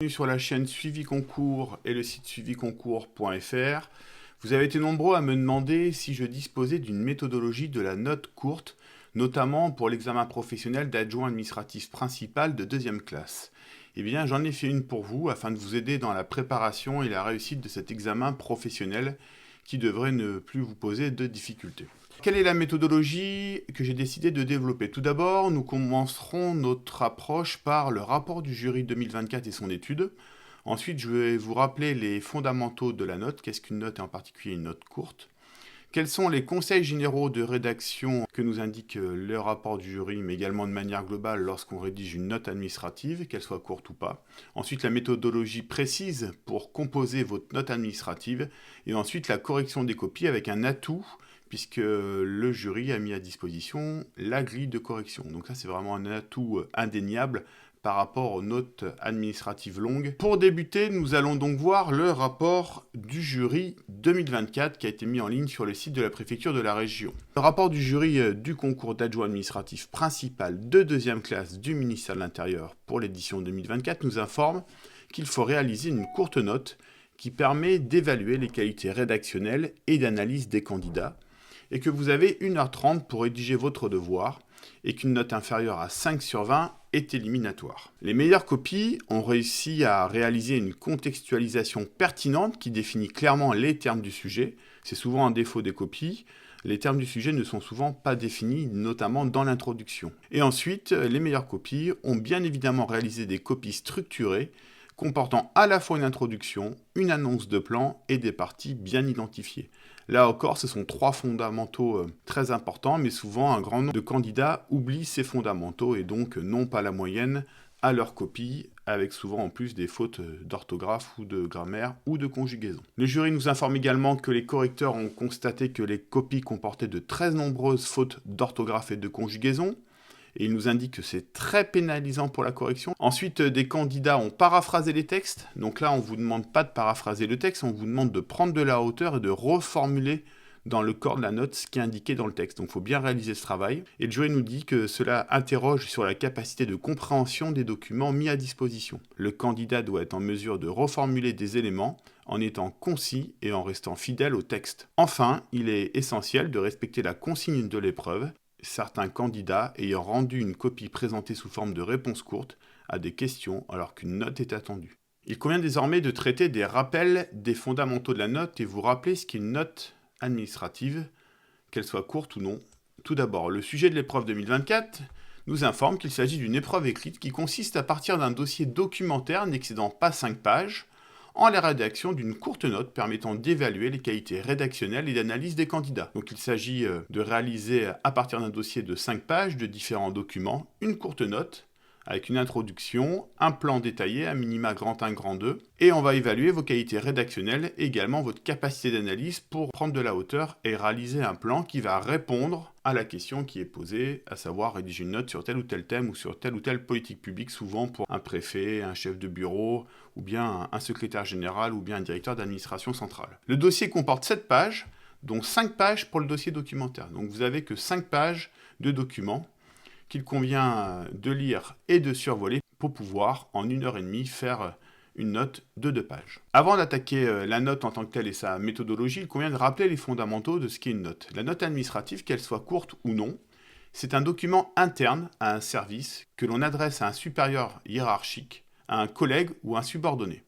Bienvenue sur la chaîne Suivi Concours et le site suiviconcours.fr. Vous avez été nombreux à me demander si je disposais d'une méthodologie de la note courte, notamment pour l'examen professionnel d'adjoint administratif principal de 2e classe. Eh bien, j'en ai fait une pour vous afin de vous aider dans la préparation et la réussite de cet examen professionnel qui devrait ne plus vous poser de difficultés. Quelle est la méthodologie que j'ai décidé de développer? Tout d'abord, nous commencerons notre approche par le rapport du jury 2024 et son étude. Ensuite, je vais vous rappeler les fondamentaux de la note. Qu'est-ce qu'une note et en particulier une note courte? Quels sont les conseils généraux de rédaction que nous indique le rapport du jury, mais également de manière globale lorsqu'on rédige une note administrative, qu'elle soit courte ou pas. Ensuite, la méthodologie précise pour composer votre note administrative. Et ensuite, la correction des copies avec un atout, puisque le jury a mis à disposition la grille de correction. Donc ça, c'est vraiment un atout indéniable par rapport aux notes administratives longues. Pour débuter, nous allons donc voir le rapport du jury 2024 qui a été mis en ligne sur le site de la préfecture de la région. Le rapport du jury du concours d'adjoint administratif principal de 2e classe du ministère de l'Intérieur pour l'édition 2024 nous informe qu'il faut réaliser une courte note qui permet d'évaluer les qualités rédactionnelles et d'analyse des candidats, et que vous avez 1h30 pour rédiger votre devoir, et qu'une note inférieure à 5 sur 20 est éliminatoire. Les meilleures copies ont réussi à réaliser une contextualisation pertinente qui définit clairement les termes du sujet. C'est souvent un défaut des copies. Les termes du sujet ne sont souvent pas définis, notamment dans l'introduction. Et ensuite, les meilleures copies ont bien évidemment réalisé des copies structurées, comportant à la fois une introduction, une annonce de plan et des parties bien identifiées. Là encore, ce sont 3 fondamentaux très importants, mais souvent un grand nombre de candidats oublient ces fondamentaux et donc n'ont pas la moyenne à leur copie, avec souvent en plus des fautes d'orthographe ou de grammaire ou de conjugaison. Le jury nous informe également que les correcteurs ont constaté que les copies comportaient de très nombreuses fautes d'orthographe et de conjugaison, et il nous indique que c'est très pénalisant pour la correction. Ensuite, des candidats ont paraphrasé les textes. Donc là, on ne vous demande pas de paraphraser le texte, on vous demande de prendre de la hauteur et de reformuler dans le corps de la note ce qui est indiqué dans le texte. Donc il faut bien réaliser ce travail. Et le jury nous dit que cela interroge sur la capacité de compréhension des documents mis à disposition. Le candidat doit être en mesure de reformuler des éléments en étant concis et en restant fidèle au texte. Enfin, il est essentiel de respecter la consigne de l'épreuve, certains candidats ayant rendu une copie présentée sous forme de réponse courte à des questions alors qu'une note est attendue. Il convient désormais de traiter des rappels des fondamentaux de la note et vous rappeler ce qu'est une note administrative, qu'elle soit courte ou non. Tout d'abord, le sujet de l'épreuve 2024 nous informe qu'il s'agit d'une épreuve écrite qui consiste à partir d'un dossier documentaire n'excédant pas 5 pages, en la rédaction d'une courte note permettant d'évaluer les qualités rédactionnelles et d'analyse des candidats. Donc il s'agit de réaliser à partir d'un dossier de 5 pages de différents documents, une courte note avec une introduction, un plan détaillé, à minima grand 1, grand 2, et on va évaluer vos qualités rédactionnelles et également votre capacité d'analyse pour prendre de la hauteur et réaliser un plan qui va répondre à la question qui est posée, à savoir rédiger une note sur tel ou tel thème ou sur telle ou telle politique publique, souvent pour un préfet, un chef de bureau, ou bien un secrétaire général, ou bien un directeur d'administration centrale. Le dossier comporte 7 pages, dont 5 pages pour le dossier documentaire. Donc vous avez que 5 pages de documents qu'il convient de lire et de survoler pour pouvoir, en 1h30, faire une note de 2 pages. Avant d'attaquer la note en tant que telle et sa méthodologie, il convient de rappeler les fondamentaux de ce qu'est une note. La note administrative, qu'elle soit courte ou non, c'est un document interne à un service que l'on adresse à un supérieur hiérarchique, à un collègue ou un subordonné.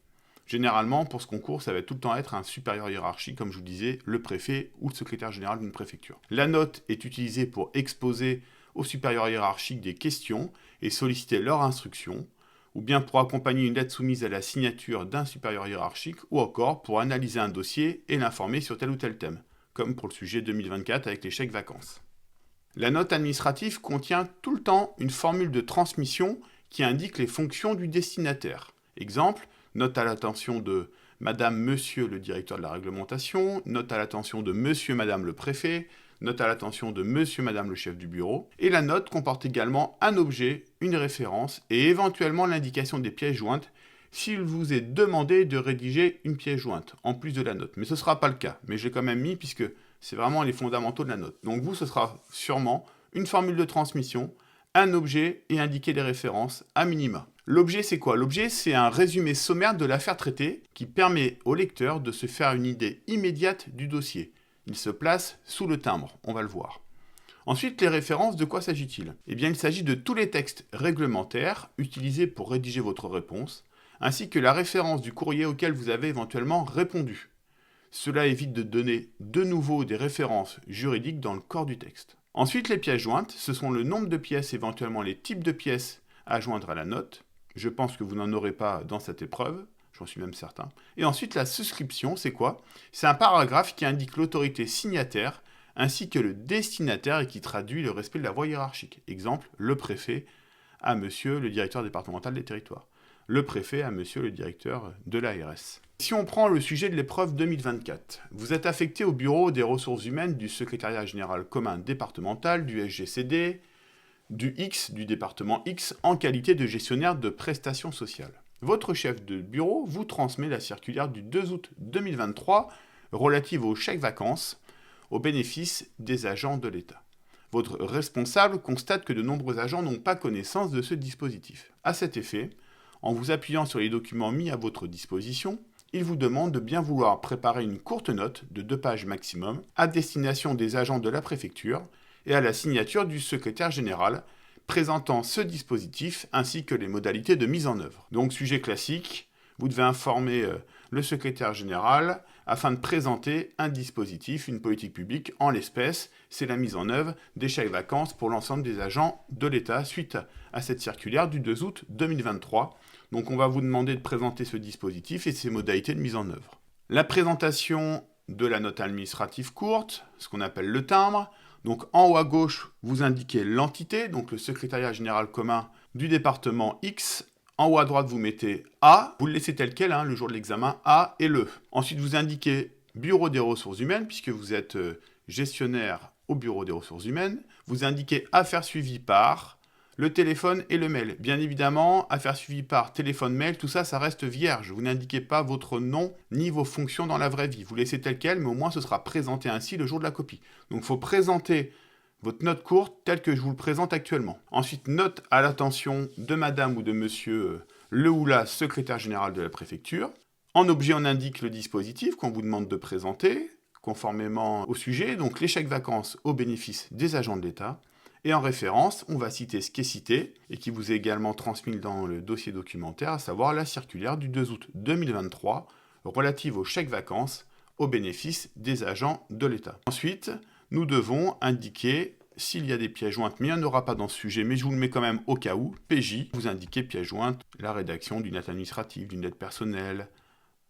Généralement, pour ce concours, ça va tout le temps être un supérieur hiérarchique, comme je vous disais, le préfet ou le secrétaire général d'une préfecture. La note est utilisée pour exposer aux supérieurs hiérarchiques des questions et solliciter leur instruction, ou bien pour accompagner une lettre soumise à la signature d'un supérieur hiérarchique, ou encore pour analyser un dossier et l'informer sur tel ou tel thème, comme pour le sujet 2024 avec les chèques vacances. La note administrative contient tout le temps une formule de transmission qui indique les fonctions du destinataire. Exemple, note à l'attention de Madame, Monsieur le directeur de la réglementation, note à l'attention de Monsieur, Madame le préfet, note à l'attention de Monsieur, Madame le chef du bureau. Et la note comporte également un objet, une référence et éventuellement l'indication des pièces jointes s'il vous est demandé de rédiger une pièce jointe en plus de la note. Mais ce ne sera pas le cas, mais j'ai quand même mis puisque c'est vraiment les fondamentaux de la note. Donc vous, ce sera sûrement une formule de transmission, un objet et indiquer les références à minima. L'objet, c'est quoi? L'objet, c'est un résumé sommaire de l'affaire traitée qui permet au lecteur de se faire une idée immédiate du dossier. Il se place sous le timbre, on va le voir. Ensuite, les références, de quoi s'agit-il? Eh bien, il s'agit de tous les textes réglementaires utilisés pour rédiger votre réponse, ainsi que la référence du courrier auquel vous avez éventuellement répondu. Cela évite de donner de nouveau des références juridiques dans le corps du texte. Ensuite, les pièces jointes, ce sont le nombre de pièces, éventuellement les types de pièces à joindre à la note. Je pense que vous n'en aurez pas dans cette épreuve, j'en suis même certain. Et ensuite, la souscription, c'est quoi? C'est un paragraphe qui indique l'autorité signataire ainsi que le destinataire et qui traduit le respect de la voie hiérarchique. Exemple, le préfet à monsieur le directeur départemental des territoires. Le préfet à monsieur le directeur de l'ARS. Si on prend le sujet de l'épreuve 2024, vous êtes affecté au bureau des ressources humaines du secrétariat général commun départemental, du SGCD, du X, du département X, en qualité de gestionnaire de prestations sociales. Votre chef de bureau vous transmet la circulaire du 2 août 2023 relative aux chèques vacances au bénéfice des agents de l'État. Votre responsable constate que de nombreux agents n'ont pas connaissance de ce dispositif. À cet effet, en vous appuyant sur les documents mis à votre disposition, il vous demande de bien vouloir préparer une courte note de 2 pages maximum à destination des agents de la préfecture et à la signature du secrétaire général présentant ce dispositif ainsi que les modalités de mise en œuvre. Donc sujet classique, vous devez informer le secrétaire général afin de présenter un dispositif, une politique publique. En l'espèce, c'est la mise en œuvre des chèques vacances pour l'ensemble des agents de l'État suite à cette circulaire du 2 août 2023. Donc on va vous demander de présenter ce dispositif et ses modalités de mise en œuvre. La présentation de la note administrative courte, ce qu'on appelle le timbre. Donc en haut à gauche, vous indiquez l'entité, donc le secrétariat général commun du département X. En haut à droite, vous mettez A, vous le laissez tel quel, le jour de l'examen, A et le. Ensuite, vous indiquez Bureau des ressources humaines, puisque vous êtes gestionnaire au Bureau des ressources humaines. Vous indiquez Affaires suivies par le téléphone et le mail. Bien évidemment, Affaires suivies par téléphone, mail, tout ça, ça reste vierge. Vous n'indiquez pas votre nom ni vos fonctions dans la vraie vie. Vous laissez tel quel, mais au moins ce sera présenté ainsi le jour de la copie. Donc il faut présenter votre note courte telle que je vous le présente actuellement. Ensuite, note à l'attention de madame ou de monsieur le ou la secrétaire général de la préfecture. En objet, on indique le dispositif qu'on vous demande de présenter, conformément au sujet, donc les chèques vacances au bénéfice des agents de l'État. Et en référence, on va citer ce qui est cité, et qui vous est également transmis dans le dossier documentaire, à savoir la circulaire du 2 août 2023, relative aux chèques vacances au bénéfice des agents de l'État. Ensuite, nous devons indiquer s'il y a des pièces jointes, mais il n'y en aura pas dans ce sujet, mais je vous le mets quand même au cas où. PJ, vous indiquez pièces jointes, la rédaction d'une note administrative, d'une lettre personnelle,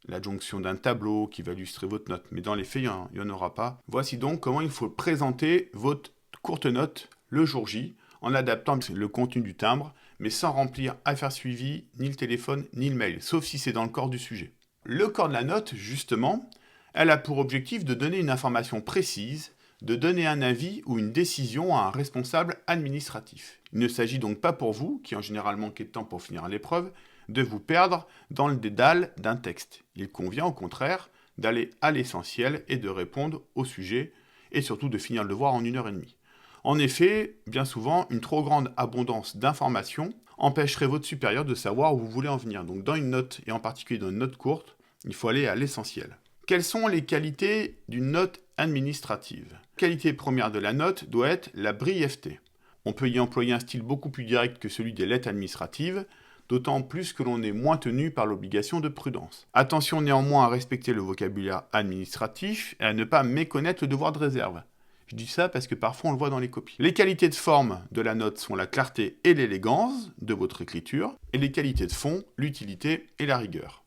l'adjonction d'un tableau qui va illustrer votre note, mais dans les faits, il n'y en aura pas. Voici donc comment il faut présenter votre courte note le jour J, en adaptant le contenu du timbre, mais sans remplir affaires suivies, ni le téléphone, ni le mail, sauf si c'est dans le corps du sujet. Le corps de la note, justement, elle a pour objectif de donner une information précise, de donner un avis ou une décision à un responsable administratif. Il ne s'agit donc pas pour vous, qui en général manquez de temps pour finir l'épreuve, de vous perdre dans le dédale d'un texte. Il convient au contraire d'aller à l'essentiel et de répondre au sujet, et surtout de finir le devoir en 1h30. En effet, bien souvent, une trop grande abondance d'informations empêcherait votre supérieur de savoir où vous voulez en venir. Donc dans une note, et en particulier dans une note courte, il faut aller à l'essentiel. Quelles sont les qualités d'une note administrative? La qualité première de la note doit être la brièveté. On peut y employer un style beaucoup plus direct que celui des lettres administratives, d'autant plus que l'on est moins tenu par l'obligation de prudence. Attention néanmoins à respecter le vocabulaire administratif et à ne pas méconnaître le devoir de réserve. Je dis ça parce que parfois on le voit dans les copies. Les qualités de forme de la note sont la clarté et l'élégance de votre écriture, et les qualités de fond, l'utilité et la rigueur.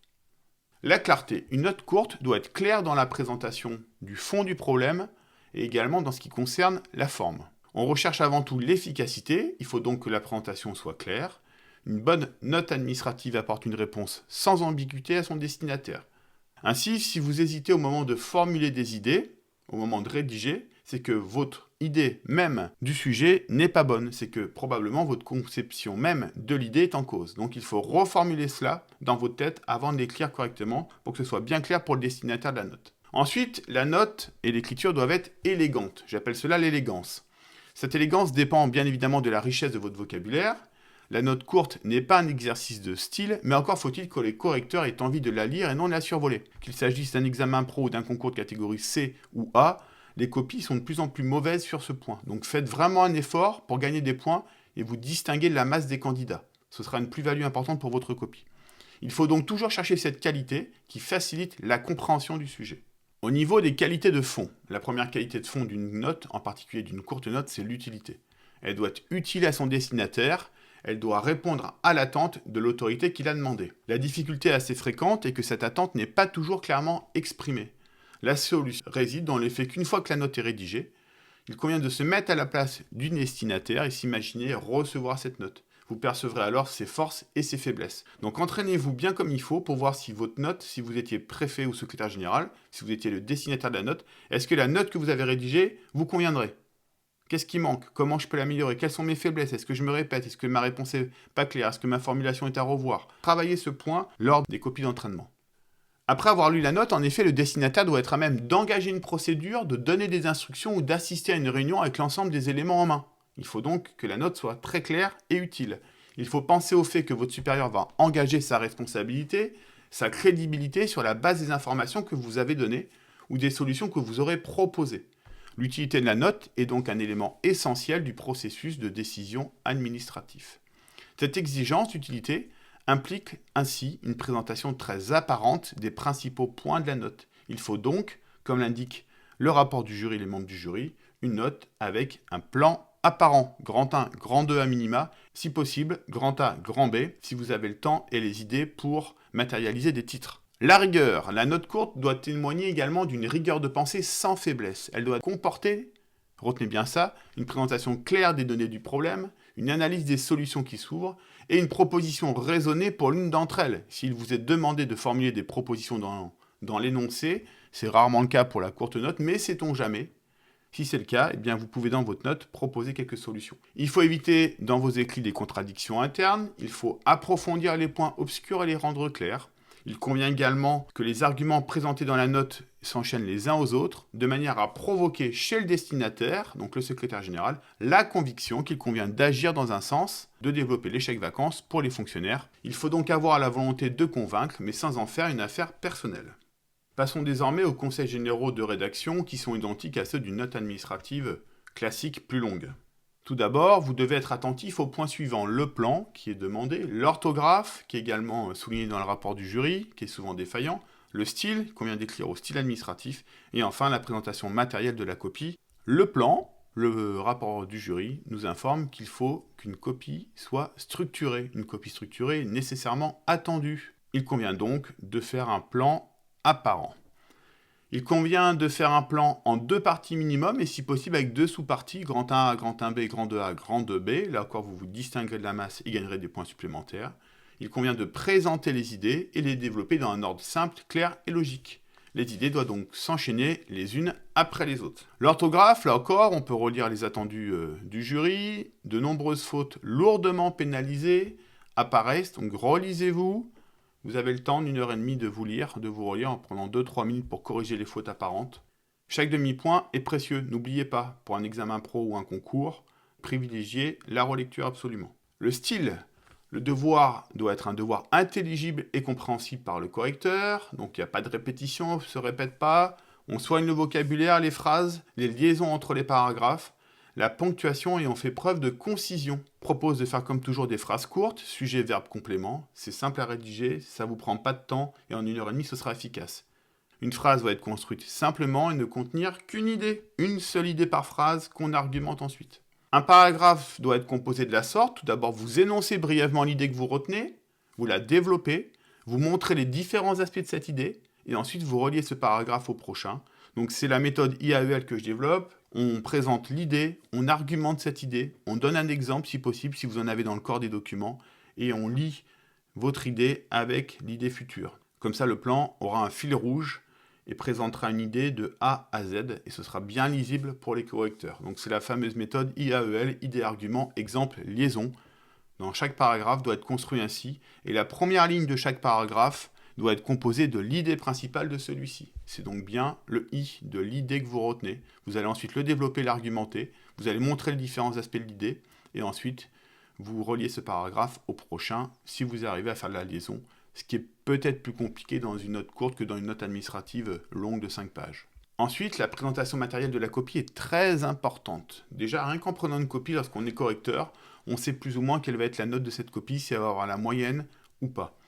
La clarté. Une note courte doit être claire dans la présentation du fond du problème et également dans ce qui concerne la forme. On recherche avant tout l'efficacité, il faut donc que la présentation soit claire. Une bonne note administrative apporte une réponse sans ambiguïté à son destinataire. Ainsi, si vous hésitez au moment de formuler des idées, au moment de rédiger, c'est que votre idée même du sujet n'est pas bonne. C'est que probablement votre conception même de l'idée est en cause. Donc il faut reformuler cela dans votre tête avant de l'écrire correctement pour que ce soit bien clair pour le destinataire de la note. Ensuite, la note et l'écriture doivent être élégantes. J'appelle cela l'élégance. Cette élégance dépend bien évidemment de la richesse de votre vocabulaire. La note courte n'est pas un exercice de style, mais encore faut-il que les correcteurs aient envie de la lire et non de la survoler. Qu'il s'agisse d'un examen pro ou d'un concours de catégorie C ou A, les copies sont de plus en plus mauvaises sur ce point. Donc faites vraiment un effort pour gagner des points et vous distinguer de la masse des candidats. Ce sera une plus-value importante pour votre copie. Il faut donc toujours chercher cette qualité qui facilite la compréhension du sujet. Au niveau des qualités de fond, la première qualité de fond d'une note, en particulier d'une courte note, c'est l'utilité. Elle doit être utile à son destinataire, elle doit répondre à l'attente de l'autorité qui l'a demandé. La difficulté assez fréquente est que cette attente n'est pas toujours clairement exprimée. La solution réside dans l'effet qu'une fois que la note est rédigée, il convient de se mettre à la place du destinataire et s'imaginer recevoir cette note. Vous percevrez alors ses forces et ses faiblesses. Donc entraînez-vous bien comme il faut pour voir si votre note, si vous étiez préfet ou secrétaire général, si vous étiez le destinataire de la note, est-ce que la note que vous avez rédigée vous conviendrait ? Qu'est-ce qui manque ? Comment je peux l'améliorer ? Quelles sont mes faiblesses ? Est-ce que je me répète ? Est-ce que ma réponse n'est pas claire ? Est-ce que ma formulation est à revoir ? Travaillez ce point lors des copies d'entraînement. Après avoir lu la note, en effet, le destinataire doit être à même d'engager une procédure, de donner des instructions ou d'assister à une réunion avec l'ensemble des éléments en main. Il faut donc que la note soit très claire et utile. Il faut penser au fait que votre supérieur va engager sa responsabilité, sa crédibilité sur la base des informations que vous avez données ou des solutions que vous aurez proposées. L'utilité de la note est donc un élément essentiel du processus de décision administratif. Cette exigence d'utilité implique ainsi une présentation très apparente des principaux points de la note. Il faut donc, comme l'indique le rapport du jury et les membres du jury, une note avec un plan apparent, grand 1, grand 2 à minima, si possible, grand A, grand B, si vous avez le temps et les idées pour matérialiser des titres. La rigueur. La note courte doit témoigner également d'une rigueur de pensée sans faiblesse. Elle doit comporter, retenez bien ça, une présentation claire des données du problème, une analyse des solutions qui s'ouvrent et une proposition raisonnée pour l'une d'entre elles. S'il vous est demandé de formuler des propositions dans l'énoncé, c'est rarement le cas pour la courte note, mais sait-on jamais. Si c'est le cas, eh bien vous pouvez dans votre note proposer quelques solutions. Il faut éviter dans vos écrits des contradictions internes, il faut approfondir les points obscurs et les rendre clairs. Il convient également que les arguments présentés dans la note s'enchaînent les uns aux autres, de manière à provoquer chez le destinataire, donc le secrétaire général, la conviction qu'il convient d'agir dans un sens, de développer les chèques vacances pour les fonctionnaires. Il faut donc avoir la volonté de convaincre, mais sans en faire une affaire personnelle. Passons désormais aux conseils généraux de rédaction qui sont identiques à ceux d'une note administrative classique plus longue. Tout d'abord, vous devez être attentif au point suivant, le plan qui est demandé, l'orthographe qui est également souligné dans le rapport du jury, qui est souvent défaillant, le style qu'on vient d'écrire au style administratif, et enfin la présentation matérielle de la copie. Le plan, le rapport du jury, nous informe qu'il faut qu'une copie soit structurée. Une copie structurée est nécessairement attendue. Il convient donc de faire un plan apparent. Il convient de faire un plan en 2 parties minimum et si possible avec 2 sous-parties, grand 1A, grand 1B, grand 2A, grand 2B. Là encore, vous vous distinguerez de la masse et gagnerez des points supplémentaires. Il convient de présenter les idées et les développer dans un ordre simple, clair et logique. Les idées doivent donc s'enchaîner les unes après les autres. L'orthographe, là encore, on peut relire les attendus du jury. De nombreuses fautes lourdement pénalisées apparaissent, donc relisez-vous. Vous avez le temps d'1 heure et demie de vous lire, de vous relire en prenant 2-3 minutes pour corriger les fautes apparentes. Chaque demi-point est précieux, n'oubliez pas, pour un examen pro ou un concours, privilégiez la relecture absolument. Le style, le devoir doit être un devoir intelligible et compréhensible par le correcteur, donc il n'y a pas de répétition, on ne se répète pas, on soigne le vocabulaire, les phrases, les liaisons entre les paragraphes, la ponctuation et on fait preuve de concision. Propose de faire comme toujours des phrases courtes, sujet, verbe, complément. C'est simple à rédiger, ça vous prend pas de temps et en 1 heure et demie ce sera efficace. Une phrase va être construite simplement et ne contenir qu'une idée. Une seule idée par phrase qu'on argumente ensuite. Un paragraphe doit être composé de la sorte. Tout d'abord, vous énoncez brièvement l'idée que vous retenez, vous la développez, vous montrez les différents aspects de cette idée et ensuite vous reliez ce paragraphe au prochain. Donc c'est la méthode IAEL que je développe. On présente l'idée, on argumente cette idée, on donne un exemple si possible, si vous en avez dans le corps des documents, et on lie votre idée avec l'idée future. Comme ça, le plan aura un fil rouge et présentera une idée de A à Z, et ce sera bien lisible pour les correcteurs. Donc c'est la fameuse méthode IAEL, idée, argument, exemple, liaison. Dans chaque paragraphe doit être construit ainsi, et la première ligne de chaque paragraphe doit être composé de l'idée principale de celui-ci. C'est donc bien le I de l'idée que vous retenez. Vous allez ensuite le développer, l'argumenter. Vous allez montrer les différents aspects de l'idée et ensuite vous reliez ce paragraphe au prochain si vous arrivez à faire de la liaison, ce qui est peut-être plus compliqué dans une note courte que dans une note administrative longue de 5 pages. Ensuite, la présentation matérielle de la copie est très importante. Déjà, rien qu'en prenant une copie, lorsqu'on est correcteur, on sait plus ou moins quelle va être la note de cette copie, si elle va avoir la moyenne ou pas.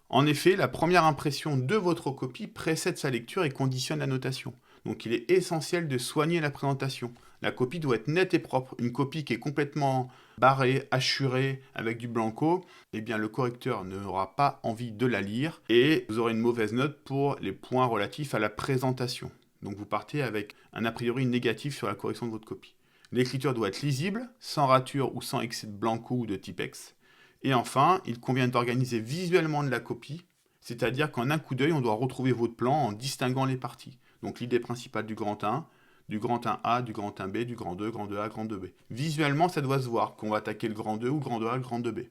En effet, la première impression de votre copie précède sa lecture et conditionne la notation. Donc il est essentiel de soigner la présentation. La copie doit être nette et propre. Une copie qui est complètement barrée, hachurée, avec du blanco, eh bien le correcteur n'aura pas envie de la lire et vous aurez une mauvaise note pour les points relatifs à la présentation. Donc vous partez avec un a priori négatif sur la correction de votre copie. L'écriture doit être lisible, sans rature ou sans excès de blanco ou de typex. Et enfin, il convient d'organiser visuellement de la copie, c'est-à-dire qu'en un coup d'œil, on doit retrouver votre plan en distinguant les parties. Donc l'idée principale du grand 1, du grand 1A, du grand 1B, du grand 2, grand 2A, grand 2B. Visuellement, ça doit se voir qu'on va attaquer le grand 2 ou le grand 2A, le grand 2B.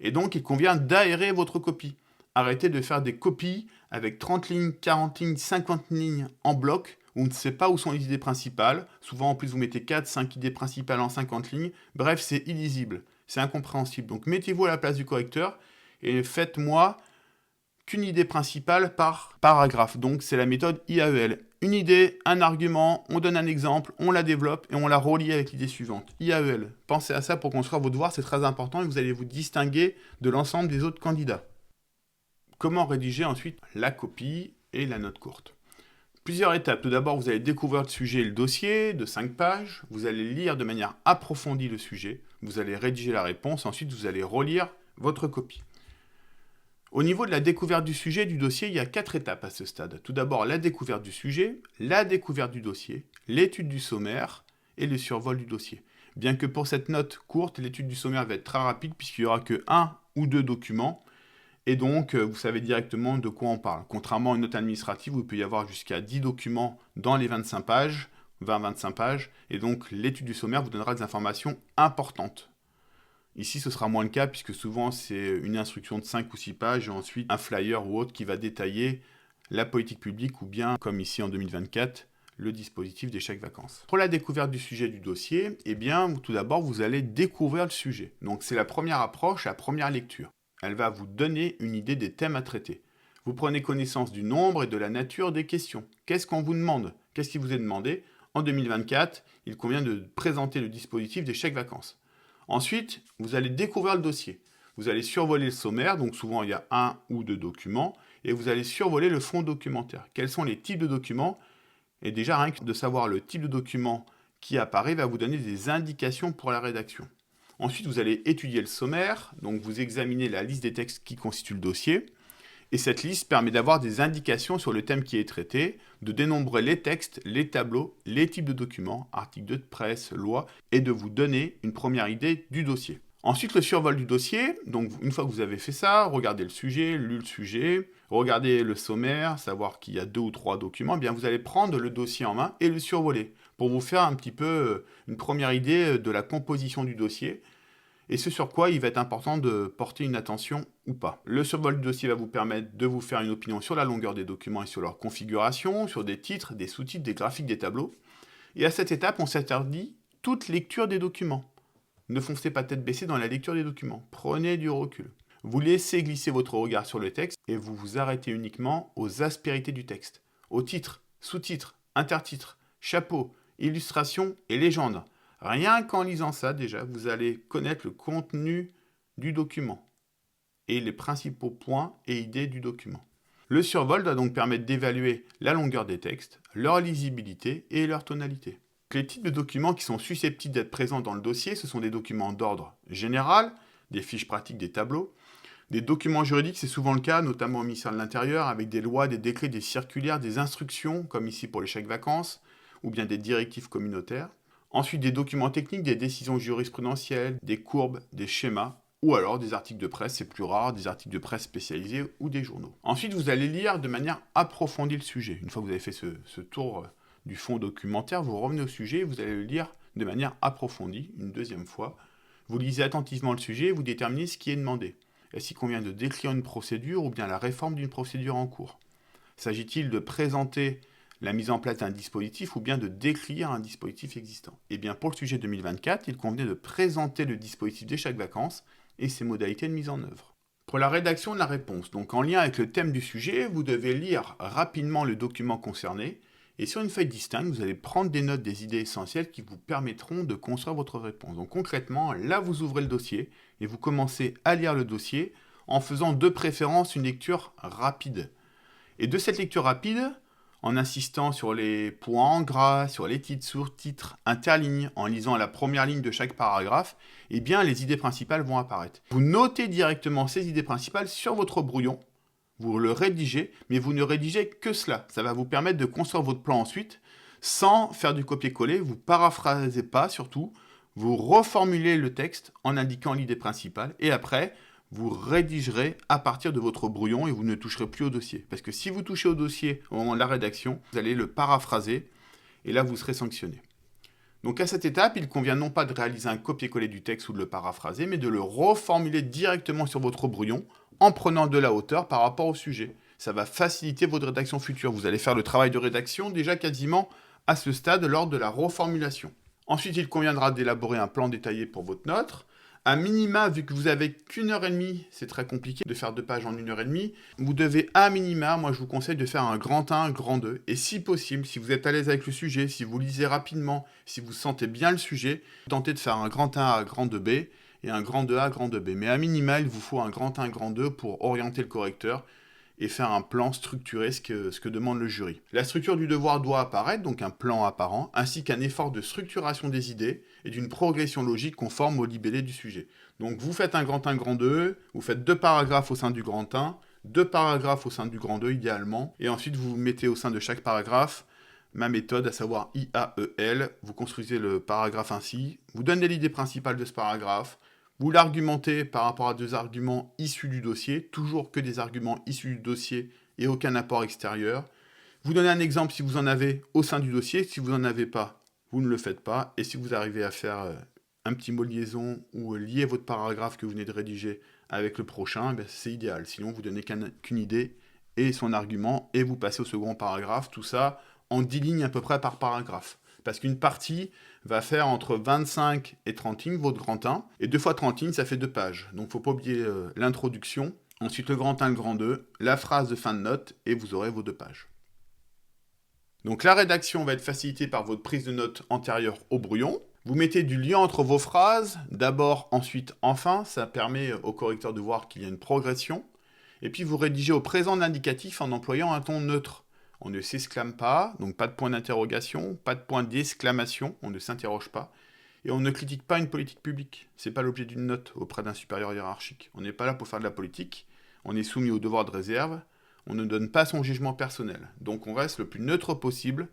Et donc, il convient d'aérer votre copie. Arrêtez de faire des copies avec 30 lignes, 40 lignes, 50 lignes en bloc, où on ne sait pas où sont les idées principales. Souvent, en plus, vous mettez 4, 5 idées principales en 50 lignes. Bref, c'est illisible, c'est incompréhensible. Donc, mettez-vous à la place du correcteur et faites-moi qu'une idée principale par paragraphe. Donc, c'est la méthode IAEL. Une idée, un argument, on donne un exemple, on la développe et on la relie avec l'idée suivante. IAEL. Pensez à ça pour construire vos devoirs, c'est très important et vous allez vous distinguer de l'ensemble des autres candidats. Comment rédiger ensuite la copie et la note courte? Plusieurs étapes. Tout d'abord, vous allez découvrir le sujet et le dossier de 5 pages. Vous allez lire de manière approfondie le sujet. Vous allez rédiger la réponse. Ensuite, vous allez relire votre copie. Au niveau de la découverte du sujet et du dossier, il y a 4 étapes à ce stade. Tout d'abord, la découverte du sujet, la découverte du dossier, l'étude du sommaire et le survol du dossier. Bien que pour cette note courte, l'étude du sommaire va être très rapide puisqu'il n'y aura que 1 ou 2 documents. Et donc, vous savez directement de quoi on parle. Contrairement à une note administrative où il peut y avoir jusqu'à 10 documents dans les 25 pages, 20-25 pages, et donc l'étude du sommaire vous donnera des informations importantes. Ici, ce sera moins le cas puisque souvent c'est une instruction de 5 ou 6 pages et ensuite un flyer ou autre qui va détailler la politique publique ou bien, comme ici en 2024, le dispositif des chèques vacances. Pour la découverte du sujet du dossier, eh bien, tout d'abord, vous allez découvrir le sujet. Donc, c'est la première approche, la première lecture. Elle va vous donner une idée des thèmes à traiter. Vous prenez connaissance du nombre et de la nature des questions. Qu'est-ce qu'on vous demande? Qu'est-ce qui vous est demandé? En 2024, il convient de présenter le dispositif des chèques vacances. Ensuite, vous allez découvrir le dossier. Vous allez survoler le sommaire, donc souvent il y a 1 ou 2 documents, et vous allez survoler le fond documentaire. Quels sont les types de documents? Et déjà, rien que de savoir le type de document qui apparaît va vous donner des indications pour la rédaction. Ensuite, vous allez étudier le sommaire, donc vous examinez la liste des textes qui constituent le dossier, et cette liste permet d'avoir des indications sur le thème qui est traité, de dénombrer les textes, les tableaux, les types de documents, articles de presse, lois, et de vous donner une première idée du dossier. Ensuite, le survol du dossier, donc une fois que vous avez fait ça, regardez le sujet, lu le sujet, regardez le sommaire, savoir qu'il y a 2 ou 3 documents, eh bien vous allez prendre le dossier en main et le survoler, pour vous faire un petit peu une première idée de la composition du dossier, et ce sur quoi il va être important de porter une attention ou pas. Le survol du dossier va vous permettre de vous faire une opinion sur la longueur des documents et sur leur configuration, sur des titres, des sous-titres, des graphiques, des tableaux. Et à cette étape, on s'interdit toute lecture des documents. Ne foncez pas tête baissée dans la lecture des documents. Prenez du recul. Vous laissez glisser votre regard sur le texte et vous vous arrêtez uniquement aux aspérités du texte, aux titres, sous-titres, intertitres, chapeaux, illustrations et légendes. Rien qu'en lisant ça, déjà, vous allez connaître le contenu du document et les principaux points et idées du document. Le survol doit donc permettre d'évaluer la longueur des textes, leur lisibilité et leur tonalité. Les types de documents qui sont susceptibles d'être présents dans le dossier, ce sont des documents d'ordre général, des fiches pratiques, des tableaux. Des documents juridiques, c'est souvent le cas, notamment au ministère de l'Intérieur, avec des lois, des décrets, des circulaires, des instructions, comme ici pour les chèques vacances, ou bien des directives communautaires. Ensuite, des documents techniques, des décisions jurisprudentielles, des courbes, des schémas, ou alors des articles de presse, c'est plus rare, des articles de presse spécialisés ou des journaux. Ensuite, vous allez lire de manière approfondie le sujet. Une fois que vous avez fait ce tour du fond documentaire, vous revenez au sujet et vous allez le lire de manière approfondie, une deuxième fois. Vous lisez attentivement le sujet et vous déterminez ce qui est demandé. Est-ce qu'il convient de décrire une procédure ou bien la réforme d'une procédure en cours? S'agit-il de présenter la mise en place d'un dispositif ou bien de décrire un dispositif existant. Et bien pour le sujet 2024, il convenait de présenter le dispositif d'échec vacances et ses modalités de mise en œuvre. Pour la rédaction de la réponse, donc en lien avec le thème du sujet, vous devez lire rapidement le document concerné et sur une feuille distincte, vous allez prendre des notes des idées essentielles qui vous permettront de construire votre réponse. Donc concrètement, là vous ouvrez le dossier et vous commencez à lire le dossier en faisant de préférence une lecture rapide. Et de cette lecture rapide, en insistant sur les points en gras, sur les titres, sous-titres, interlignes, en lisant la première ligne de chaque paragraphe, eh bien les idées principales vont apparaître. Vous notez directement ces idées principales sur votre brouillon, vous le rédigez, mais vous ne rédigez que cela. Ça va vous permettre de construire votre plan ensuite, sans faire du copier-coller, vous paraphrasez pas surtout, vous reformulez le texte en indiquant l'idée principale, et après, vous rédigerez à partir de votre brouillon et vous ne toucherez plus au dossier. Parce que si vous touchez au dossier au moment de la rédaction, vous allez le paraphraser et là vous serez sanctionné. Donc à cette étape, il convient non pas de réaliser un copier-coller du texte ou de le paraphraser, mais de le reformuler directement sur votre brouillon en prenant de la hauteur par rapport au sujet. Ça va faciliter votre rédaction future. Vous allez faire le travail de rédaction déjà quasiment à ce stade lors de la reformulation. Ensuite, il conviendra d'élaborer un plan détaillé pour votre note. À minima, vu que vous avez qu'une heure et demie, c'est très compliqué de faire 2 pages en 1 heure et demie, vous devez à minima, moi je vous conseille de faire un grand 1, un grand 2, et si possible, si vous êtes à l'aise avec le sujet, si vous lisez rapidement, si vous sentez bien le sujet, tentez de faire un grand 1A, grand 2B, et un grand 2A, grand 2B. Mais à minima, il vous faut un grand 1, grand 2 pour orienter le correcteur, et faire un plan structuré, ce que demande le jury. La structure du devoir doit apparaître, donc un plan apparent, ainsi qu'un effort de structuration des idées et d'une progression logique conforme au libellé du sujet. Donc vous faites un grand 1, grand 2, vous faites 2 paragraphes au sein du grand 1, 2 paragraphes au sein du grand 2 idéalement, et ensuite vous mettez au sein de chaque paragraphe ma méthode, à savoir IAEL, vous construisez le paragraphe ainsi, vous donnez l'idée principale de ce paragraphe, vous l'argumentez par rapport à 2 arguments issus du dossier, toujours que des arguments issus du dossier et aucun apport extérieur. Vous donnez un exemple si vous en avez au sein du dossier, si vous n'en avez pas, vous ne le faites pas, et si vous arrivez à faire un petit mot de liaison ou lier votre paragraphe que vous venez de rédiger avec le prochain, c'est idéal. Sinon, vous donnez qu'une idée et son argument, et vous passez au second paragraphe, tout ça en 10 lignes à peu près par paragraphe. Parce qu'une partie va faire entre 25 et 30 lignes, votre grand 1, et 2 fois 30 lignes, ça fait 2 pages. Donc il ne faut pas oublier l'introduction, ensuite le grand 1, le grand 2, la phrase de fin de note, et vous aurez vos 2 pages. Donc la rédaction va être facilitée par votre prise de notes antérieure au brouillon. Vous mettez du lien entre vos phrases, d'abord, ensuite, enfin, ça permet au correcteur de voir qu'il y a une progression. Et puis vous rédigez au présent de l'indicatif en employant un ton neutre. On ne s'exclame pas, donc pas de point d'interrogation, pas de point d'exclamation, on ne s'interroge pas. Et on ne critique pas une politique publique. C'est pas l'objet d'une note auprès d'un supérieur hiérarchique. On n'est pas là pour faire de la politique, on est soumis au devoir de réserve, on ne donne pas son jugement personnel. Donc on reste le plus neutre possible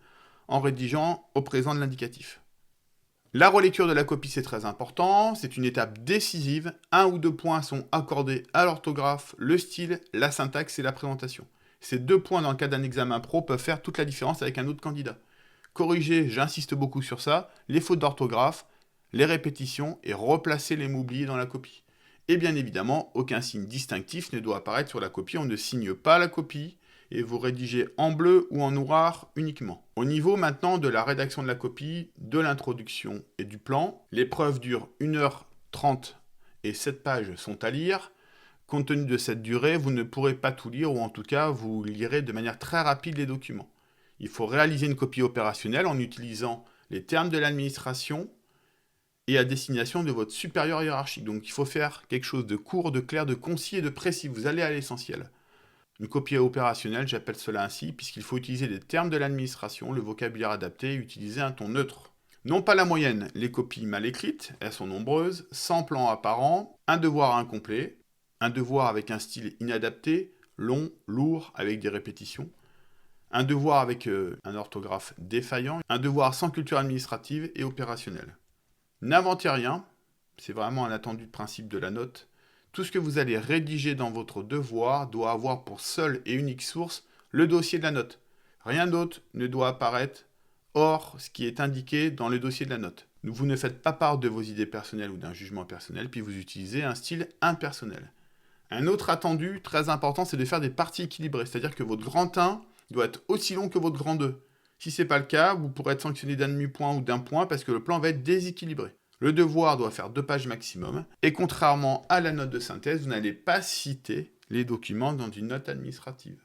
en rédigeant au présent de l'indicatif. La relecture de la copie, c'est très important, c'est une étape décisive. 1 ou 2 points sont accordés à l'orthographe, le style, la syntaxe et la présentation. Ces 2 points dans le cas d'un examen pro peuvent faire toute la différence avec un autre candidat. Corriger, j'insiste beaucoup sur ça, les fautes d'orthographe, les répétitions et replacer les mots oubliés dans la copie. Et bien évidemment, aucun signe distinctif ne doit apparaître sur la copie, on ne signe pas la copie, et vous rédigez en bleu ou en noir uniquement. Au niveau maintenant de la rédaction de la copie, de l'introduction et du plan, l'épreuve dure 1h30 et 7 pages sont à lire. Compte tenu de cette durée, vous ne pourrez pas tout lire, ou en tout cas, vous lirez de manière très rapide les documents. Il faut réaliser une copie opérationnelle en utilisant les termes de l'administration et à destination de votre supérieur hiérarchique. Donc il faut faire quelque chose de court, de clair, de concis et de précis. Vous allez à l'essentiel. Une copie opérationnelle, j'appelle cela ainsi, puisqu'il faut utiliser les termes de l'administration, le vocabulaire adapté et utiliser un ton neutre. Non pas la moyenne, les copies mal écrites, elles sont nombreuses, sans plan apparent, un devoir incomplet, un devoir avec un style inadapté, long, lourd, avec des répétitions, un devoir avec un orthographe défaillant, un devoir sans culture administrative et opérationnelle. N'inventez rien, c'est vraiment un attendu de principe de la note. Tout ce que vous allez rédiger dans votre devoir doit avoir pour seule et unique source le dossier de la note. Rien d'autre ne doit apparaître hors ce qui est indiqué dans le dossier de la note. Vous ne faites pas part de vos idées personnelles ou d'un jugement personnel, puis vous utilisez un style impersonnel. Un autre attendu très important, c'est de faire des parties équilibrées, c'est-à-dire que votre grand 1 doit être aussi long que votre grand 2. Si ce n'est pas le cas, vous pourrez être sanctionné d'un demi-point ou d'un point parce que le plan va être déséquilibré. Le devoir doit faire 2 pages maximum, et contrairement à la note de synthèse, vous n'allez pas citer les documents dans une note administrative.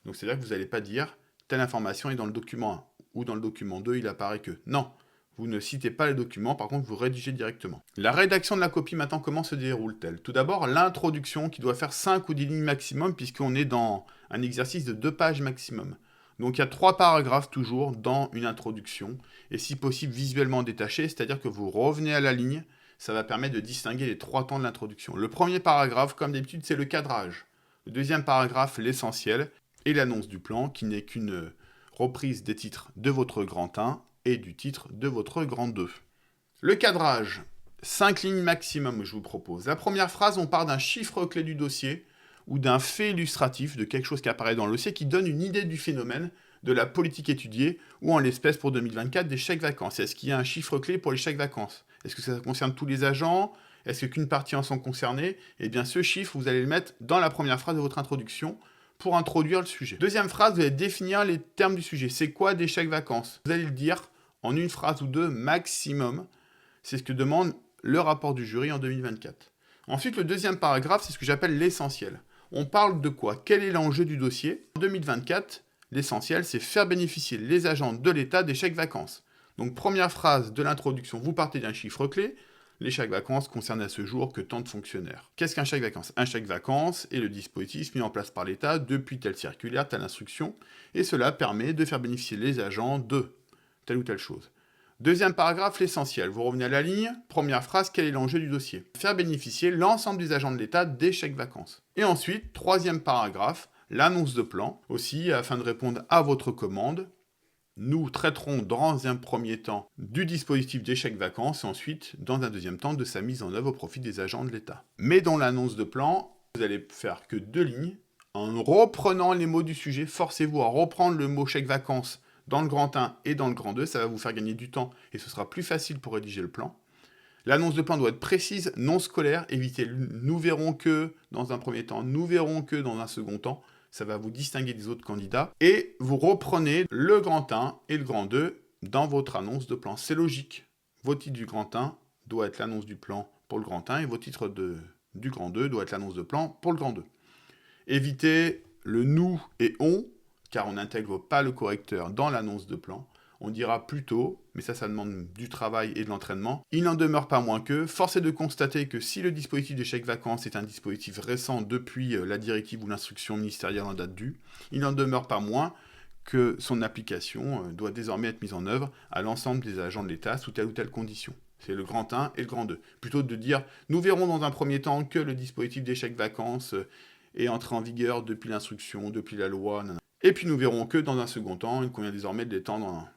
Donc c'est-à-dire que vous n'allez pas dire « telle information est dans le document 1 » ou dans le document 2, il apparaît que. Non, vous ne citez pas les documents, par contre vous rédigez directement. La rédaction de la copie maintenant, comment se déroule-t-elle? Tout d'abord, l'introduction qui doit faire 5 ou 10 lignes maximum puisqu'on est dans un exercice de 2 pages maximum. Donc il y a 3 paragraphes toujours dans une introduction, et si possible visuellement détachés, c'est-à-dire que vous revenez à la ligne, ça va permettre de distinguer les 3 temps de l'introduction. Le premier paragraphe, comme d'habitude, c'est le cadrage. Le deuxième paragraphe, l'essentiel, et l'annonce du plan, qui n'est qu'une reprise des titres de votre grand 1 et du titre de votre grand 2. Le cadrage, 5 lignes maximum, je vous propose. La première phrase, on part d'un chiffre clé du dossier, ou d'un fait illustratif, de quelque chose qui apparaît dans le dossier, qui donne une idée du phénomène, de la politique étudiée, ou en l'espèce pour 2024 des chèques vacances. Est-ce qu'il y a un chiffre clé pour les chèques vacances? Est-ce que ça concerne tous les agents? Est-ce qu'une partie en sont concernés? Eh bien ce chiffre, vous allez le mettre dans la première phrase de votre introduction, pour introduire le sujet. Deuxième phrase, vous allez définir les termes du sujet. C'est quoi des chèques vacances? Vous allez le dire en une phrase ou deux maximum. C'est ce que demande le rapport du jury en 2024. Ensuite, le deuxième paragraphe, c'est ce que j'appelle l'essentiel. On parle de quoi? Quel est l'enjeu du dossier? En 2024, l'essentiel, c'est faire bénéficier les agents de l'État des chèques vacances. Donc, première phrase de l'introduction, vous partez d'un chiffre clé. Les chèques vacances concernent à ce jour que tant de fonctionnaires. Qu'est-ce qu'un chèque vacances? Un chèque vacances est le dispositif mis en place par l'État depuis telle circulaire, telle instruction, et cela permet de faire bénéficier les agents de telle ou telle chose. Deuxième paragraphe, l'essentiel. Vous revenez à la ligne. Première phrase, quel est l'enjeu du dossier? Faire bénéficier l'ensemble des agents de l'État des chèques vacances. Et ensuite, troisième paragraphe, l'annonce de plan, aussi afin de répondre à votre commande. Nous traiterons dans un premier temps du dispositif des chèques vacances et ensuite, dans un deuxième temps, de sa mise en œuvre au profit des agents de l'État. Mais dans l'annonce de plan, vous allez faire que 2 lignes. En reprenant les mots du sujet, forcez-vous à reprendre le mot chèque vacances dans le grand 1 et dans le grand 2. Ça va vous faire gagner du temps et ce sera plus facile pour rédiger le plan. L'annonce de plan doit être précise, non scolaire. Évitez nous verrons que dans un premier temps, nous verrons que dans un second temps. Ça va vous distinguer des autres candidats. Et vous reprenez le grand 1 et le grand 2 dans votre annonce de plan. C'est logique. Votre titre du grand 1 doit être l'annonce du plan pour le grand 1 et votre titre du grand 2 doit être l'annonce de plan pour le grand 2. Évitez le nous et on, car on n'intègre pas le correcteur dans l'annonce de plan. On dira plutôt, mais ça demande du travail et de l'entraînement. Il n'en demeure pas moins que, force est de constater que si le dispositif des chèques vacances est un dispositif récent depuis la directive ou l'instruction ministérielle en date due, il n'en demeure pas moins que son application doit désormais être mise en œuvre à l'ensemble des agents de l'État sous telle ou telle condition. C'est le grand 1 et le grand 2. Plutôt que de dire, nous verrons dans un premier temps que le dispositif des chèques vacances est entré en vigueur depuis l'instruction, depuis la loi, et puis nous verrons que dans un second temps, il convient désormais de l'étendre.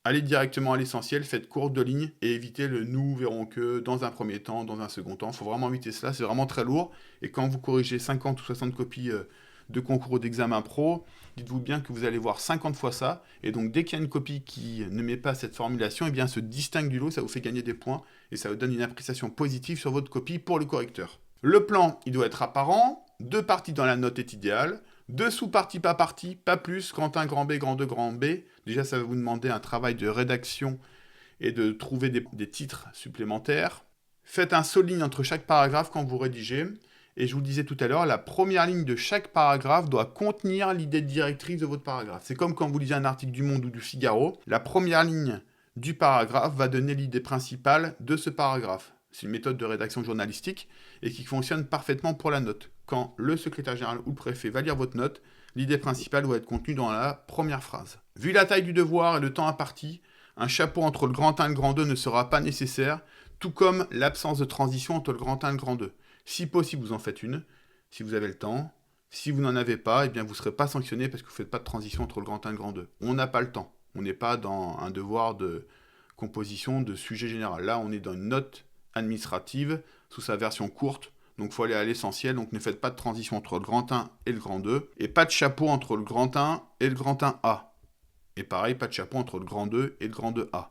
Allez directement à l'essentiel, faites courte de ligne et évitez le nous verrons que dans un premier temps, dans un second temps. Il faut vraiment éviter cela, c'est vraiment très lourd. Et quand vous corrigez 50 ou 60 copies de concours ou d'examen pro, dites-vous bien que vous allez voir 50 fois ça. Et donc dès qu'il y a une copie qui ne met pas cette formulation, eh bien se distingue du lot, ça vous fait gagner des points et ça vous donne une appréciation positive sur votre copie pour le correcteur. Le plan, il doit être apparent. 2 parties dans la note est idéal. 2 sous-parties pas parties, pas plus, grand 1, grand B, grand 2, grand B. Déjà, ça va vous demander un travail de rédaction et de trouver des titres supplémentaires. Faites un souligne entre chaque paragraphe quand vous rédigez. Et je vous le disais tout à l'heure, la première ligne de chaque paragraphe doit contenir l'idée directrice de votre paragraphe. C'est comme quand vous lisez un article du Monde ou du Figaro. La première ligne du paragraphe va donner l'idée principale de ce paragraphe. C'est une méthode de rédaction journalistique et qui fonctionne parfaitement pour la note. Quand le secrétaire général ou le préfet va lire votre note, l'idée principale doit être contenue dans la première phrase. Vu la taille du devoir et le temps imparti, un chapeau entre le grand 1 et le grand 2 ne sera pas nécessaire, tout comme l'absence de transition entre le grand 1 et le grand 2. Si possible, vous en faites une, si vous avez le temps. Si vous n'en avez pas, eh bien vous ne serez pas sanctionné parce que vous ne faites pas de transition entre le grand 1 et le grand 2. On n'a pas le temps. On n'est pas dans un devoir de composition de sujet général. Là, on est dans une note administrative sous sa version courte. Donc il faut aller à l'essentiel, donc ne faites pas de transition entre le grand 1 et le grand 2, et pas de chapeau entre le grand 1 et le grand 1A. Et pareil, pas de chapeau entre le grand 2 et le grand 2A.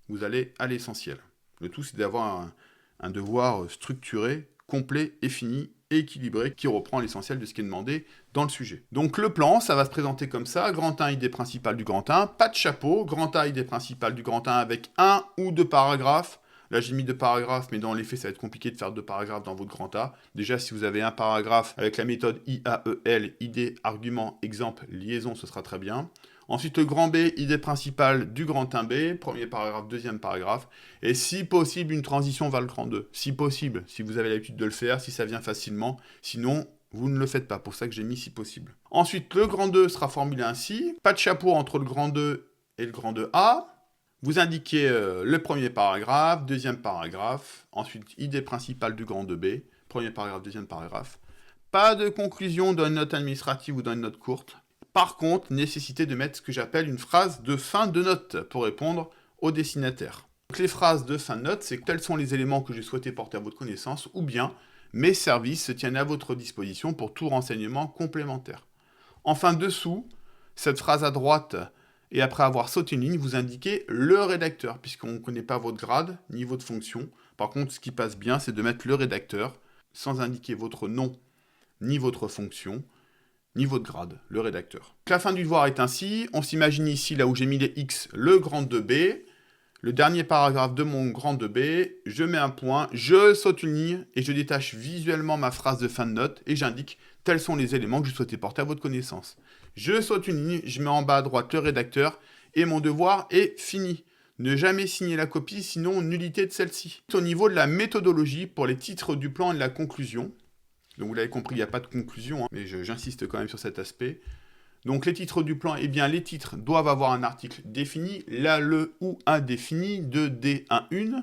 Vous allez à l'essentiel. Le tout, c'est d'avoir un devoir structuré, complet et fini équilibré qui reprend l'essentiel de ce qui est demandé dans le sujet. Donc le plan, ça va se présenter comme ça. Grand 1, idée principale du grand 1, pas de chapeau. Grand A, idée principale du grand 1 avec 1 ou 2 paragraphes. Là, j'ai mis 2 paragraphes, mais dans les faits, ça va être compliqué de faire 2 paragraphes dans votre grand A. Déjà, si vous avez un paragraphe avec la méthode IAEL, idée, argument, exemple, liaison, ce sera très bien. Ensuite, le grand B, idée principale du grand 1B, premier paragraphe, deuxième paragraphe. Et si possible, une transition vers le grand 2. Si possible, si vous avez l'habitude de le faire, si ça vient facilement. Sinon, vous ne le faites pas. Pour ça que j'ai mis si possible. Ensuite, le grand 2 sera formulé ainsi. Pas de chapeau entre le grand 2 et le grand 2A. Vous indiquez le premier paragraphe, deuxième paragraphe. Ensuite, idée principale du grand 2B. Premier paragraphe, deuxième paragraphe. Pas de conclusion dans une note administrative ou dans une note courte. Par contre, nécessité de mettre ce que j'appelle une phrase de fin de note pour répondre au destinataire. Donc, les phrases de fin de note, c'est quels sont les éléments que j'ai souhaité porter à votre connaissance ou bien mes services se tiennent à votre disposition pour tout renseignement complémentaire. Enfin, dessous, cette phrase à droite, et après avoir sauté une ligne, vous indiquez le rédacteur, puisqu'on ne connaît pas votre grade ni votre fonction. Par contre, ce qui passe bien, c'est de mettre le rédacteur, sans indiquer votre nom ni votre fonction, ni votre grade, le rédacteur. La fin du devoir est ainsi. On s'imagine ici, là où j'ai mis les X, le grand 2B. Le dernier paragraphe de mon grand 2B, je mets un point, je saute une ligne et je détache visuellement ma phrase de fin de note et j'indique tels sont les éléments que je souhaitais porter à votre connaissance. Je saute une ligne, je mets en bas à droite le rédacteur et mon devoir est fini. Ne jamais signer la copie, sinon nullité de celle-ci. Au niveau de la méthodologie, pour les titres du plan et de la conclusion, donc vous l'avez compris, il n'y a pas de conclusion, mais j'insiste quand même sur cet aspect. Donc les titres du plan, eh bien les titres doivent avoir un article défini, là le ou indéfini, de D, 1, 1.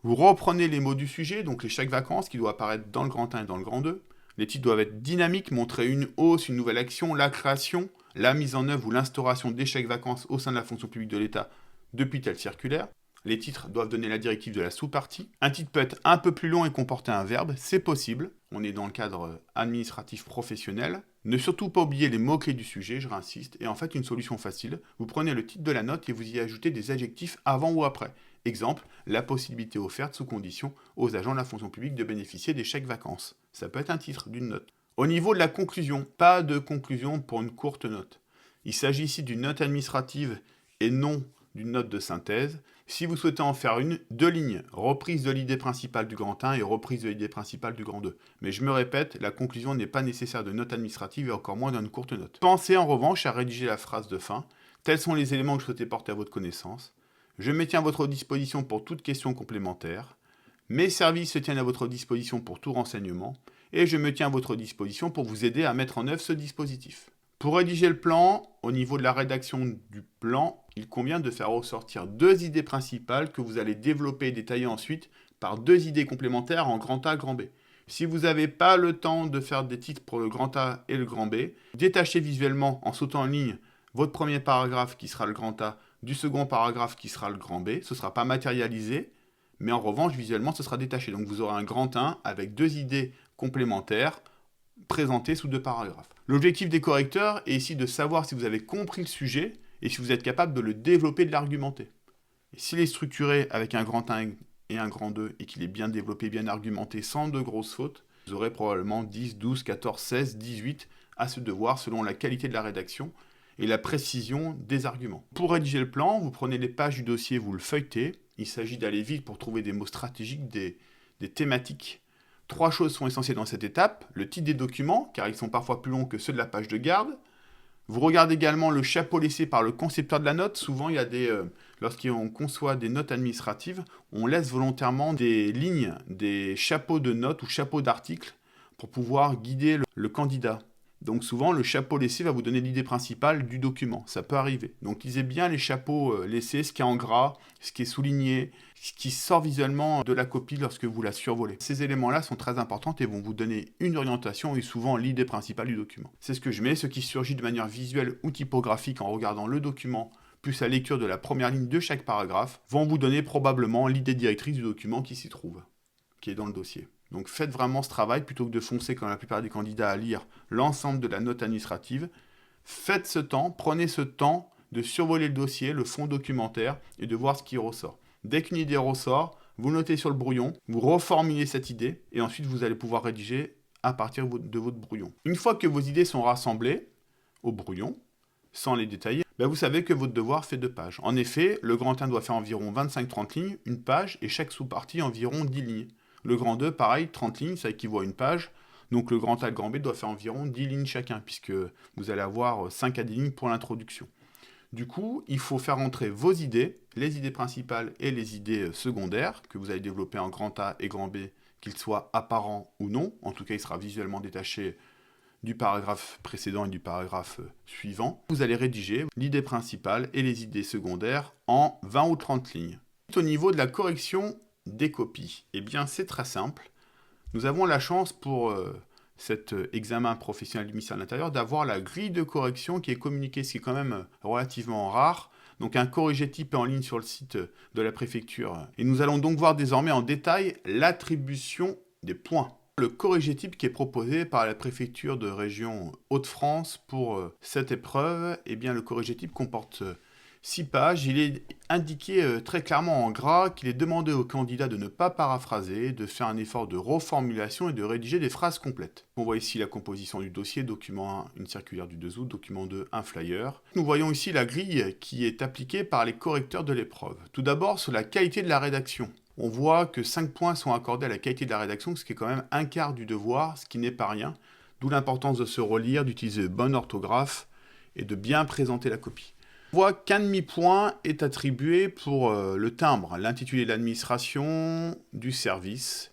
Vous reprenez les mots du sujet, donc les chèques vacances qui doivent apparaître dans le grand 1 et dans le grand 2. Les titres doivent être dynamiques, montrer une hausse, une nouvelle action, la création, la mise en œuvre ou l'instauration des chèques vacances au sein de la fonction publique de l'État depuis telle circulaire. Les titres doivent donner la directive de la sous-partie. Un titre peut être un peu plus long et comporter un verbe, c'est possible. On est dans le cadre administratif professionnel. Ne surtout pas oublier les mots-clés du sujet, je réinsiste. Et en fait, une solution facile, vous prenez le titre de la note et vous y ajoutez des adjectifs avant ou après. Exemple, la possibilité offerte sous condition aux agents de la fonction publique de bénéficier des chèques vacances. Ça peut être un titre d'une note. Au niveau de la conclusion, pas de conclusion pour une courte note. Il s'agit ici d'une note administrative et non d'une note de synthèse. Si vous souhaitez en faire une, 2 lignes, reprise de l'idée principale du grand 1 et reprise de l'idée principale du grand 2. Mais je me répète, la conclusion n'est pas nécessaire de note administrative et encore moins d'une courte note. Pensez en revanche à rédiger la phrase de fin. Tels sont les éléments que je souhaitais porter à votre connaissance. Je me tiens à votre disposition pour toute question complémentaire. Mes services se tiennent à votre disposition pour tout renseignement. Et je me tiens à votre disposition pour vous aider à mettre en œuvre ce dispositif. Pour rédiger le plan, au niveau de la rédaction du plan, il convient de faire ressortir 2 idées principales que vous allez développer et détailler ensuite par 2 idées complémentaires en grand A, grand B. Si vous n'avez pas le temps de faire des titres pour le grand A et le grand B, détachez visuellement en sautant en ligne votre premier paragraphe qui sera le grand A du second paragraphe qui sera le grand B. Ce ne sera pas matérialisé, mais en revanche, visuellement, ce sera détaché. Donc vous aurez un grand 1 avec 2 idées complémentaires présentées sous 2 paragraphes. L'objectif des correcteurs est ici de savoir si vous avez compris le sujet et si vous êtes capable de le développer, de l'argumenter. Et s'il est structuré avec un grand 1 et un grand 2 et qu'il est bien développé, bien argumenté, sans de grosses fautes, vous aurez probablement 10, 12, 14, 16, 18 à ce devoir selon la qualité de la rédaction et la précision des arguments. Pour rédiger le plan, vous prenez les pages du dossier, vous le feuilletez. Il s'agit d'aller vite pour trouver des mots stratégiques, des thématiques. 3 choses sont essentielles dans cette étape. Le titre des documents, car ils sont parfois plus longs que ceux de la page de garde. Vous regardez également le chapeau laissé par le concepteur de la note. Souvent, il y a lorsqu'on conçoit des notes administratives, on laisse volontairement des lignes, des chapeaux de notes ou chapeaux d'articles pour pouvoir guider le candidat. Donc souvent, le chapeau laissé va vous donner l'idée principale du document. Ça peut arriver. Donc lisez bien les chapeaux laissés, ce qui est en gras, ce qui est souligné, ce qui sort visuellement de la copie lorsque vous la survolez. Ces éléments-là sont très importants et vont vous donner une orientation et souvent l'idée principale du document. C'est ce que je mets. Ce qui surgit de manière visuelle ou typographique en regardant le document, plus la lecture de la première ligne de chaque paragraphe, vont vous donner probablement l'idée directrice du document qui s'y trouve, qui est dans le dossier. Donc faites vraiment ce travail plutôt que de foncer comme la plupart des candidats à lire l'ensemble de la note administrative. Faites ce temps, prenez ce temps de survoler le dossier, le fond documentaire et de voir ce qui ressort. Dès qu'une idée ressort, vous notez sur le brouillon, vous reformulez cette idée et ensuite vous allez pouvoir rédiger à partir de votre brouillon. Une fois que vos idées sont rassemblées au brouillon, sans les détailler, vous savez que votre devoir fait 2 pages. En effet, le grand 1 doit faire environ 25-30 lignes, une page, et chaque sous-partie environ 10 lignes. Le grand 2, pareil, 30 lignes, ça équivaut à une page. Donc le grand A et le grand B doivent faire environ 10 lignes chacun, puisque vous allez avoir 5 à 10 lignes pour l'introduction. Du coup, il faut faire entrer vos idées, les idées principales et les idées secondaires, que vous allez développer en grand A et grand B, qu'ils soient apparents ou non. En tout cas, il sera visuellement détaché du paragraphe précédent et du paragraphe suivant. Vous allez rédiger l'idée principale et les idées secondaires en 20 ou 30 lignes. Au niveau de la correction des copies, eh bien c'est très simple. Nous avons la chance pour cet examen professionnel du ministère de l'Intérieur d'avoir la grille de correction qui est communiquée, ce qui est quand même relativement rare. Donc un corrigé type est en ligne sur le site de la préfecture. Et nous allons donc voir désormais en détail l'attribution des points. Le corrigé type qui est proposé par la préfecture de région Hauts-de-France pour cette épreuve, eh bien le corrigé type comporte 6 pages. Il est indiqué très clairement en gras qu'il est demandé au candidat de ne pas paraphraser, de faire un effort de reformulation et de rédiger des phrases complètes. On voit ici la composition du dossier, document 1, une circulaire du 2 août, document 2, un flyer. Nous voyons ici la grille qui est appliquée par les correcteurs de l'épreuve. Tout d'abord sur la qualité de la rédaction. On voit que 5 points sont accordés à la qualité de la rédaction, ce qui est quand même un quart du devoir, ce qui n'est pas rien. D'où l'importance de se relire, d'utiliser bonne orthographe et de bien présenter la copie. On voit qu'un demi-point est attribué pour le timbre, l'intitulé de l'administration, du service.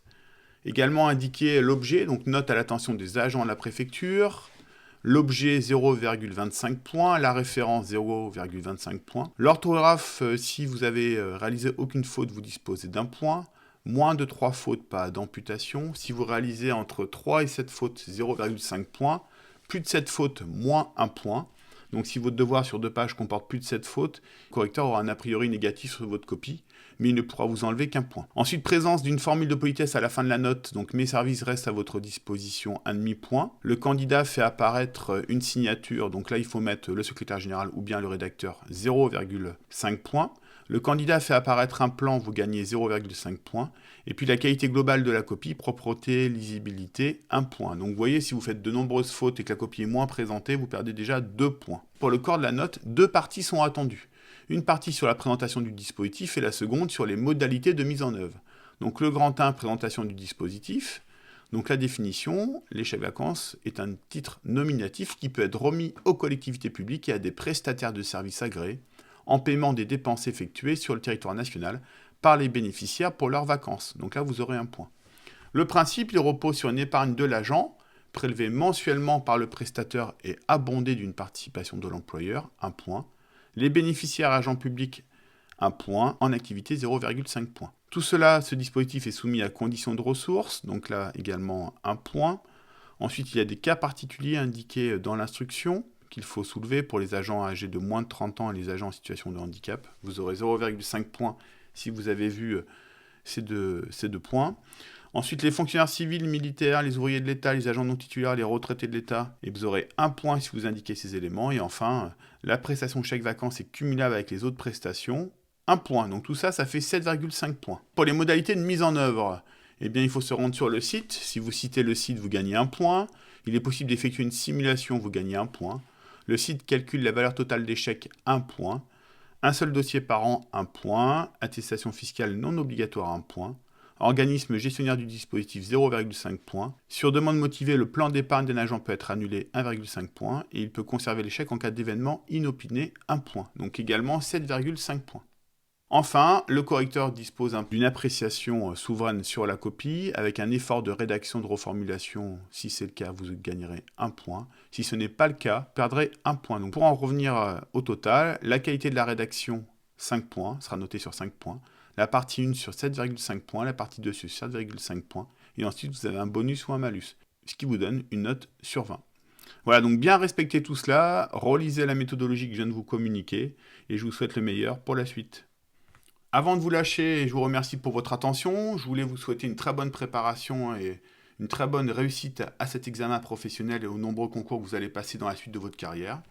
Également indiqué l'objet, donc note à l'attention des agents de la préfecture. L'objet 0,25 points, la référence 0,25 points. L'orthographe, si vous avez réalisé aucune faute, vous disposez d'un point. Moins de 3 fautes, pas d'amputation. Si vous réalisez entre 3 et 7 fautes, 0,5 points. Plus de 7 fautes, moins 1 point. Donc si votre devoir sur 2 pages comporte plus de 7 fautes, le correcteur aura un a priori négatif sur votre copie, mais il ne pourra vous enlever qu'un point. Ensuite, présence d'une formule de politesse à la fin de la note, donc mes services restent à votre disposition, un demi-point. Le candidat fait apparaître une signature, donc là il faut mettre le secrétaire général ou bien le rédacteur, 0,5 points. Le candidat fait apparaître un plan, vous gagnez 0,5 points. Et puis la qualité globale de la copie, propreté, lisibilité, 1 point. Donc vous voyez, si vous faites de nombreuses fautes et que la copie est moins présentée, vous perdez déjà 2 points. Pour le corps de la note, 2 parties sont attendues. Une partie sur la présentation du dispositif et la seconde sur les modalités de mise en œuvre. Donc le grand 1, présentation du dispositif. Donc la définition, les chèques vacances, est un titre nominatif qui peut être remis aux collectivités publiques et à des prestataires de services agréés en paiement des dépenses effectuées sur le territoire national par les bénéficiaires pour leurs vacances. Donc là, vous aurez un point. Le principe, il repose sur une épargne de l'agent, prélevée mensuellement par le prestataire et abondée d'une participation de l'employeur, 1 point. Les bénéficiaires agents publics, 1 point. En activité, 0,5 points. Tout cela, ce dispositif est soumis à conditions de ressources, donc là également 1 point. Ensuite, il y a des cas particuliers indiqués dans l'instruction qu'il faut soulever pour les agents âgés de moins de 30 ans et les agents en situation de handicap. Vous aurez 0,5 points si vous avez vu ces deux points. Ensuite, les fonctionnaires civils, militaires, les ouvriers de l'État, les agents non titulaires, les retraités de l'État, et vous aurez 1 point si vous indiquez ces éléments. Et enfin, la prestation chèque vacances est cumulable avec les autres prestations, 1 point. Donc tout ça, ça fait 7,5 points. Pour les modalités de mise en œuvre, eh bien, il faut se rendre sur le site. Si vous citez le site, vous gagnez 1 point. Il est possible d'effectuer une simulation, vous gagnez 1 point. Le site calcule la valeur totale des chèques, 1 point. Un seul dossier par an, 1 point. Attestation fiscale non obligatoire, 1 point. Organisme gestionnaire du dispositif, 0,5 points. Sur demande motivée, le plan d'épargne d'un agent peut être annulé, 1,5 points. Et il peut conserver les chèques en cas d'événement inopiné, 1 point. Donc également 7,5 points. Enfin, le correcteur dispose d'une appréciation souveraine sur la copie, avec un effort de rédaction de reformulation. Si c'est le cas, vous gagnerez 1 point. Si ce n'est pas le cas, vous perdrez 1 point. Donc pour en revenir au total, la qualité de la rédaction, 5 points, sera notée sur 5 points. La partie 1 sur 7,5 points, la partie 2 sur 7,5 points. Et ensuite, vous avez un bonus ou un malus, ce qui vous donne une note sur 20. Voilà, donc bien respectez tout cela, relisez la méthodologie que je viens de vous communiquer, et je vous souhaite le meilleur pour la suite. Avant de vous lâcher, je vous remercie pour votre attention. Je voulais vous souhaiter une très bonne préparation et une très bonne réussite à cet examen professionnel et aux nombreux concours que vous allez passer dans la suite de votre carrière.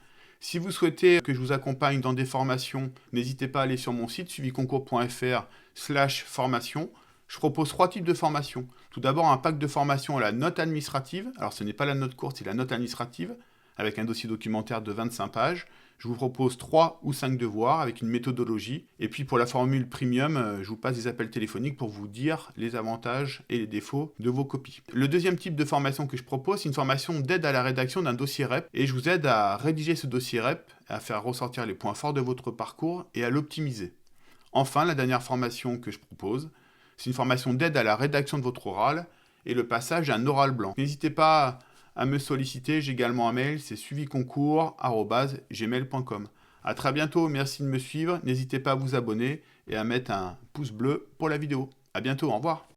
Si vous souhaitez que je vous accompagne dans des formations, n'hésitez pas à aller sur mon site suiviconcours.fr/formation. Je propose 3 types de formations. Tout d'abord, un pack de formation à la note administrative. Alors, ce n'est pas la note courte, c'est la note administrative, avec un dossier documentaire de 25 pages. Je vous propose 3 ou 5 devoirs avec une méthodologie. Et puis, pour la formule premium, je vous passe des appels téléphoniques pour vous dire les avantages et les défauts de vos copies. Le deuxième type de formation que je propose, c'est une formation d'aide à la rédaction d'un dossier REP. Et je vous aide à rédiger ce dossier REP, à faire ressortir les points forts de votre parcours et à l'optimiser. Enfin, la dernière formation que je propose, c'est une formation d'aide à la rédaction de votre oral et le passage à un oral blanc. N'hésitez pas à me solliciter, j'ai également un mail, c'est suiviconcours@gmail.com. À très bientôt, merci de me suivre, n'hésitez pas à vous abonner et à mettre un pouce bleu pour la vidéo. À bientôt, au revoir.